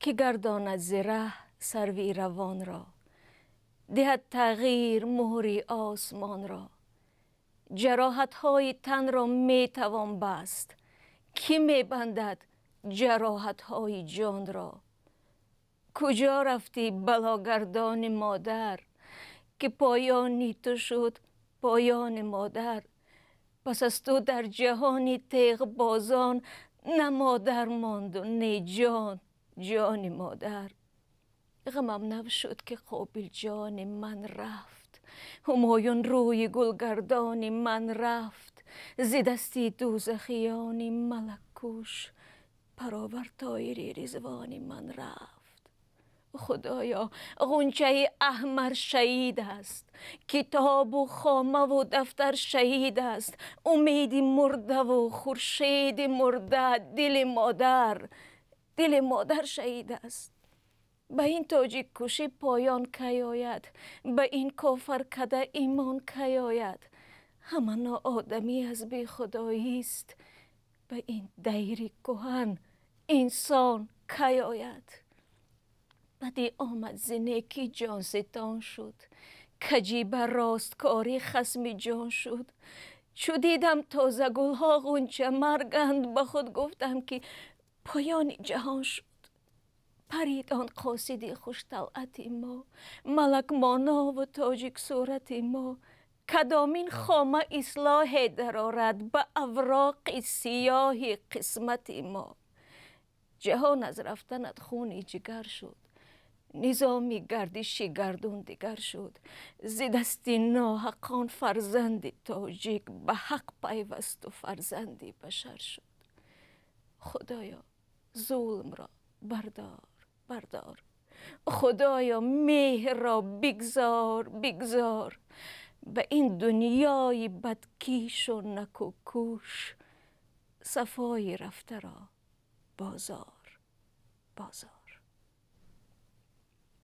که گرداند ز ره سروی روان را. دهد تغییر مهری آسمان را. جراحت های تن را می توان بست، کی می بندد جراحت های جان را. کجا رفتی بلاگردان مادر، که پایانی تو شد پایان مادر. پس از تو در جهانی تیغ بازان، نه مادر ماند و نه جان جان مادر. غمم نشد که قابل جان من رفت، همایون روی گلگردان من رفت. ز دستی دوزخیان ملک کوش، پراور طایر رضوان من رفت. خدایا غنچه احمر شهید است، کتاب و خامه و دفتر شهید است. امیدی مرده و خورشید مرده، دل مادر شهید است. به این تاجیک کشی پایان کی آید، به این کافر کده ایمان کی آید. همه ناآدمی از بی خدایی است، به این دیر کهن انسان کی آید. بدی آمد ز نیکی جان ستان شد، کجی بر راستکاری خصم جان شد. چو دیدم تازه گلها غنچه مرگند، به خود گفتم که پایان جهان شد. پرید آن قاصد خوش طلعت ما، ملک مانا و تاجیک صورت ما. کدامین خامه اصلاح درآرد، به اوراق سیاه قسمت ما. جهان از رفتنت خون جگر شد، نظامی گردش گردون دیگر شد. ز دست ناحقان فرزند تاجیک، به حق پیوست و فرزند بشر شد. خدایا ظلم را بردار، خدایا مهر را بگذار. به این دنیای بدکیش و نکوکوش، صفای رفته را بازار.